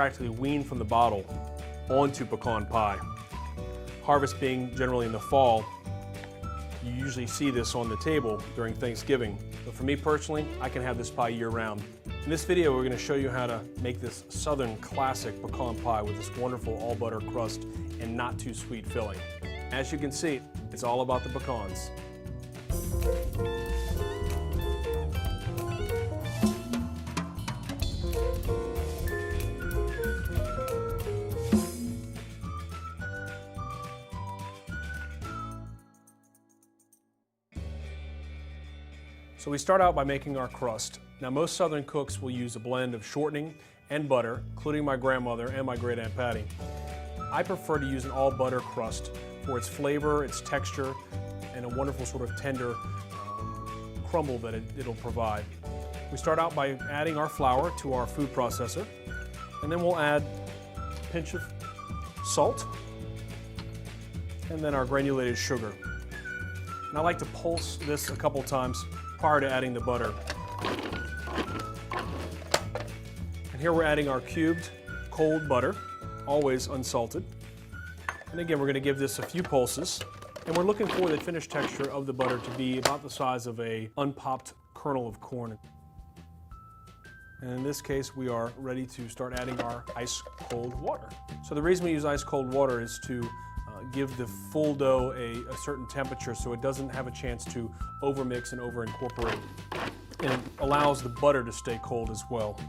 practically weaned from the bottle onto pecan pie. Harvest being generally in the fall, you usually see this on the table during Thanksgiving. But for me personally, I can have this pie year-round. In this video, we're going to show you how to make this Southern classic pecan pie with this wonderful all-butter crust and not too sweet filling. As you can see, it's all about the pecans. So we start out by making our crust. Now most Southern cooks will use a blend of shortening and butter, including my grandmother and my great Aunt Patty. I prefer to use an all butter crust for its flavor, its texture, and a wonderful sort of tender crumble that it'll provide. We start out by adding our flour to our food processor, and then we'll add a pinch of salt, and then our granulated sugar. And I like to pulse this a couple times prior to adding the butter. And here we're adding our cubed cold butter, always unsalted. And again, we're going to give this a few pulses, and we're looking for the finished texture of the butter to be about the size of a unpopped kernel of corn. And in this case, we are ready to start adding our ice cold water. So the reason we use ice cold water is to give the full dough a certain temperature so it doesn't have a chance to overmix and over-incorporate. And it allows the butter to stay cold as well.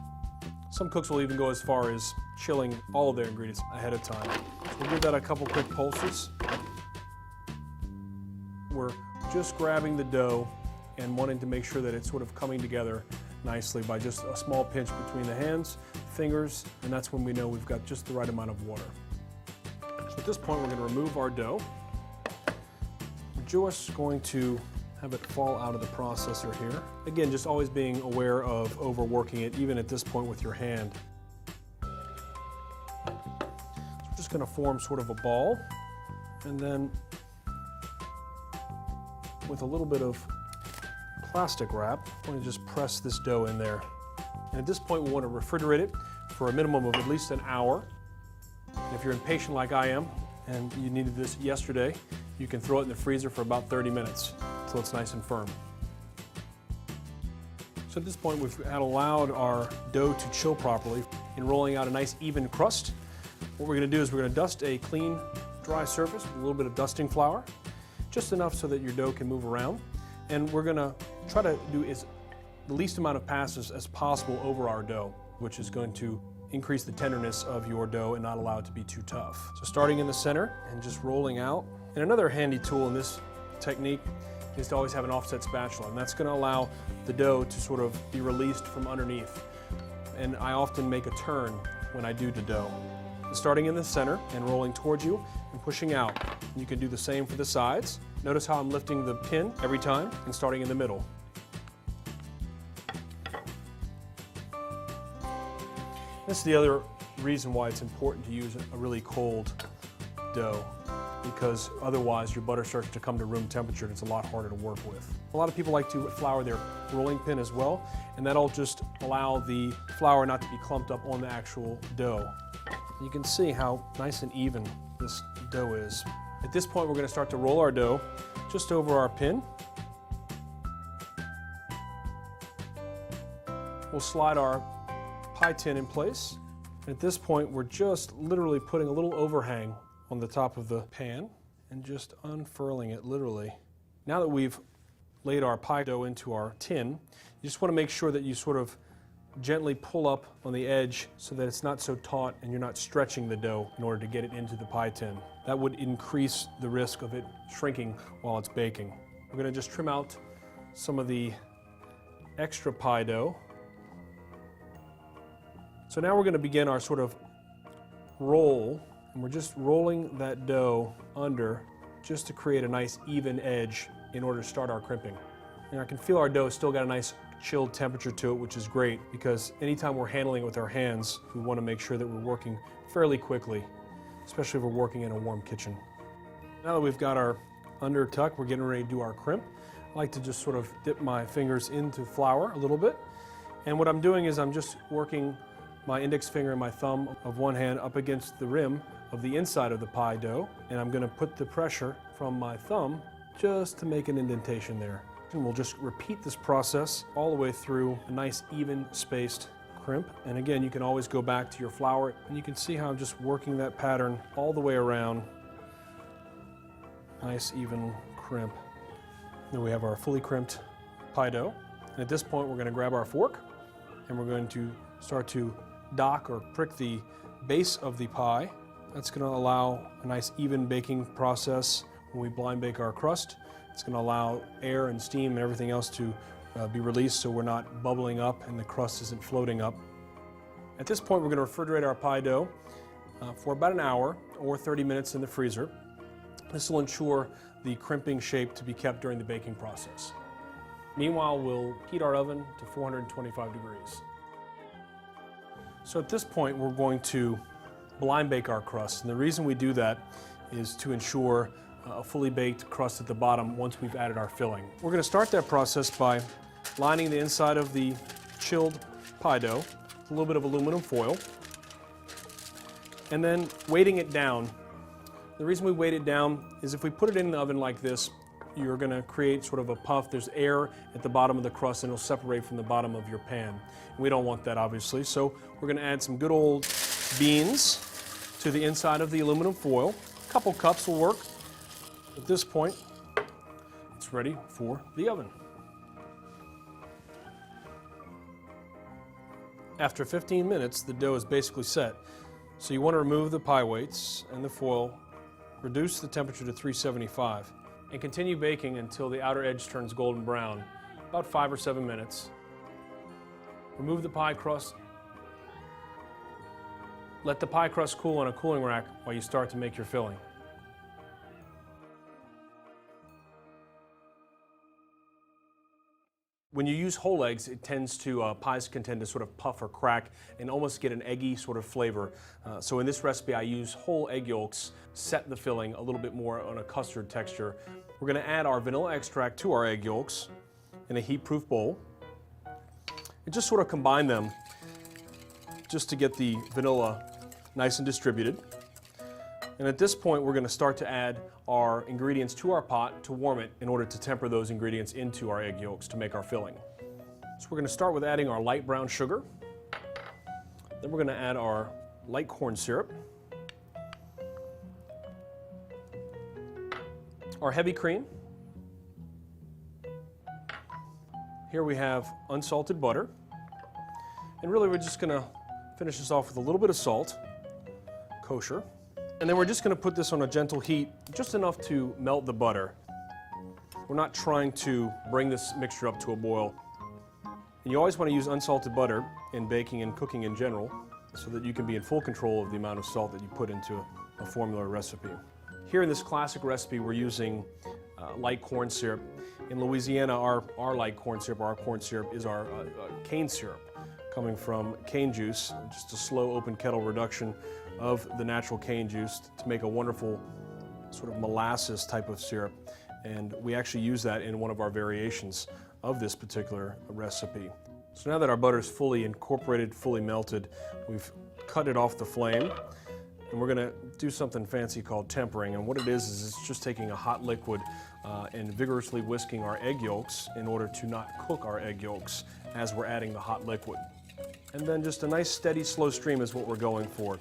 Some cooks will even go as far as chilling all of their ingredients ahead of time. So we'll give that a couple quick pulses. We're just grabbing the dough and wanting to make sure that it's sort of coming together nicely by just a small pinch between the hands, fingers, and that's when we know we've got just the right amount of water. So at this point, we're going to remove our dough. We're just going to have it fall out of the processor here. Again, just always being aware of overworking it, even at this point with your hand. So we're just going to form sort of a ball, and then with a little bit of plastic wrap, I'm going to just press this dough in there. And at this point, we want to refrigerate it for a minimum of at least an hour. And if you're impatient like I am, and you needed this yesterday, you can throw it in the freezer for about 30 minutes until it's nice and firm. So at this point, we've allowed our dough to chill properly in rolling out a nice even crust. What we're going to do is we're going to dust a clean, dry surface with a little bit of dusting flour, just enough so that your dough can move around. And we're going to try to do the least amount of passes as possible over our dough, which is going to increase the tenderness of your dough and not allow it to be too tough. So starting in the center and just rolling out. And another handy tool in this technique is to always have an offset spatula, and that's going to allow the dough to sort of be released from underneath. And I often make a turn when I do the dough. Starting in the center and rolling towards you and pushing out. You can do the same for the sides. Notice how I'm lifting the pin every time and starting in the middle. This is the other reason why it's important to use a really cold dough, because otherwise your butter starts to come to room temperature and it's a lot harder to work with. A lot of people like to flour their rolling pin as well, and that'll just allow the flour not to be clumped up on the actual dough. You can see how nice and even this dough is. At this point, we're going to start to roll our dough just over our pin. We'll slide our pie tin in place. At this point, we're just literally putting a little overhang on the top of the pan and just unfurling it literally. Now that we've laid our pie dough into our tin, you just want to make sure that you sort of gently pull up on the edge so that it's not so taut and you're not stretching the dough in order to get it into the pie tin. That would increase the risk of it shrinking while it's baking. We're going to just trim out some of the extra pie dough. So now we're going to begin our sort of roll, and we're just rolling that dough under just to create a nice even edge in order to start our crimping. And I can feel our dough still got a nice chilled temperature to it, which is great because anytime we're handling it with our hands, we want to make sure that we're working fairly quickly, especially if we're working in a warm kitchen. Now that we've got our under tuck, we're getting ready to do our crimp. I like to just sort of dip my fingers into flour a little bit. And what I'm doing is I'm just working my index finger and my thumb of one hand up against the rim of the inside of the pie dough, and I'm going to put the pressure from my thumb just to make an indentation there. And we'll just repeat this process all the way through a nice even spaced crimp. And again, you can always go back to your flour and you can see how I'm just working that pattern all the way around. Nice even crimp. Then we have our fully crimped pie dough. And at this point, we're going to grab our fork and we're going to start to dock or prick the base of the pie. That's going to allow a nice even baking process when we blind bake our crust. It's going to allow air and steam and everything else to be released so we're not bubbling up and the crust isn't floating up. At this point, we're going to refrigerate our pie dough for about an hour or 30 minutes in the freezer. This will ensure the crimping shape to be kept during the baking process. Meanwhile, we'll heat our oven to 425 degrees. So at this point, we're going to blind bake our crust. And the reason we do that is to ensure a fully baked crust at the bottom once we've added our filling. We're going to start that process by lining the inside of the chilled pie dough with a little bit of aluminum foil and then weighting it down. The reason we weight it down is if we put it in the oven like this, you're going to create sort of a puff. There's air at the bottom of the crust and it'll separate from the bottom of your pan. We don't want that, obviously, so we're going to add some good old beans to the inside of the aluminum foil. A couple cups will work. At this point, it's ready for the oven. After 15 minutes, the dough is basically set. So you want to remove the pie weights and the foil, reduce the temperature to 375, and continue baking until the outer edge turns golden brown, about 5 or 7 minutes. Remove the pie crust. Let the pie crust cool on a cooling rack while you start to make your filling. When you use whole eggs, it tends to, pies can tend to sort of puff or crack and almost get an eggy sort of flavor. So in this recipe, I use whole egg yolks, set the filling a little bit more on a custard texture. We're going to add our vanilla extract to our egg yolks in a heat-proof bowl and just sort of combine them just to get the vanilla nice and distributed. And at this point, we're going to start to add our ingredients to our pot to warm it in order to temper those ingredients into our egg yolks to make our filling. So we're going to start with adding our light brown sugar. Then we're going to add our light corn syrup, our heavy cream. Here we have unsalted butter. And really we're just going to finish this off with a little bit of salt, kosher. And then we're just going to put this on a gentle heat, just enough to melt the butter. We're not trying to bring this mixture up to a boil. And you always want to use unsalted butter in baking and cooking in general so that you can be in full control of the amount of salt that you put into a formula recipe. Here in this classic recipe, we're using light corn syrup. In Louisiana, our light corn syrup, our corn syrup, is our cane syrup, coming from cane juice, just a slow open kettle reduction of the natural cane juice to make a wonderful sort of molasses type of syrup. And we actually use that in one of our variations of this particular recipe. So now that our butter is fully incorporated, fully melted, we've cut it off the flame. And we're going to do something fancy called tempering. And what it is it's just taking a hot liquid and vigorously whisking our egg yolks in order to not cook our egg yolks as we're adding the hot liquid. And then just a nice steady slow stream is what we're going for.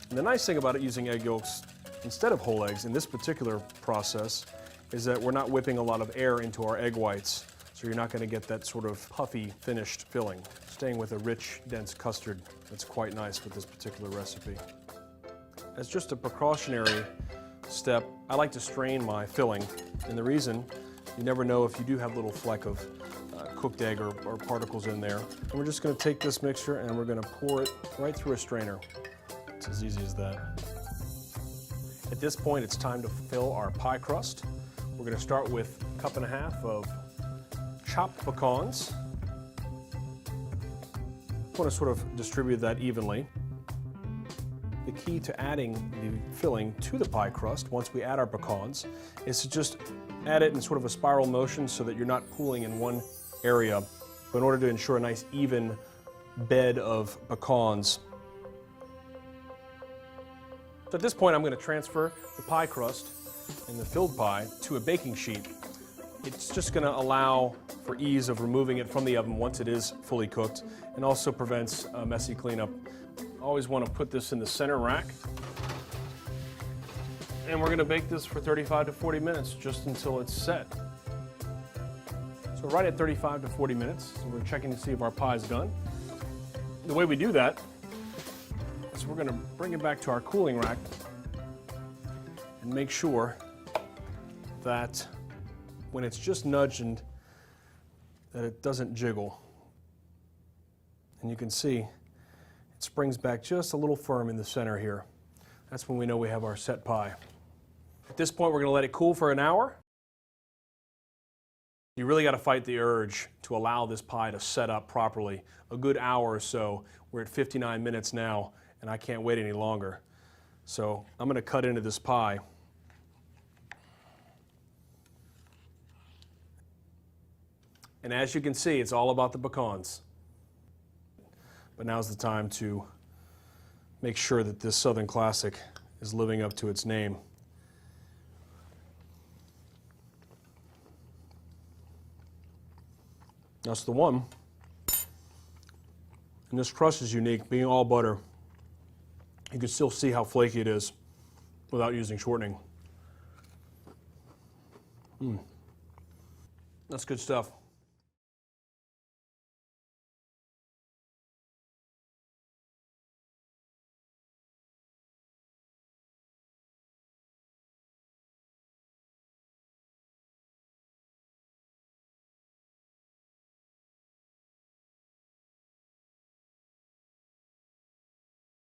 And the nice thing about it using egg yolks instead of whole eggs in this particular process is that we're not whipping a lot of air into our egg whites, so you're not going to get that sort of puffy finished filling. Staying with a rich, dense custard that's quite nice with this particular recipe. As just a precautionary step, I like to strain my filling, and the reason, you never know if you do have a little fleck of cooked egg or particles in there. And we're just going to take this mixture and we're going to pour it right through a strainer. It's as easy as that. At this point, it's time to fill our pie crust. We're going to start with 1.5 cups of chopped pecans. I want to sort of distribute that evenly. The key to adding the filling to the pie crust, once we add our pecans, is to just add it in sort of a spiral motion so that you're not pooling in one area. But in order to ensure a nice even bed of pecans. So at this point, I'm going to transfer the pie crust and the filled pie to a baking sheet. It's just going to allow for ease of removing it from the oven once it is fully cooked, and also prevents a messy cleanup. Always want to put this in the center rack. And we're going to bake this for 35 to 40 minutes, just until it's set. So right at 35 to 40 minutes, so we're checking to see if our pie is done. The way we do that is we're going to bring it back to our cooling rack and make sure that when it's just nudged and that it doesn't jiggle. And you can see it springs back just a little firm in the center here. That's when we know we have our set pie. At this point, we're going to let it cool for an hour. You really got to fight the urge to allow this pie to set up properly. A good hour or so. We're at 59 minutes now, and I can't wait any longer. So I'm going to cut into this pie. And as you can see, it's all about the pecans. But now's the time to make sure that this Southern classic is living up to its name. That's the one. And this crust is unique, being all butter. You can still see how flaky it is without using shortening. That's good stuff.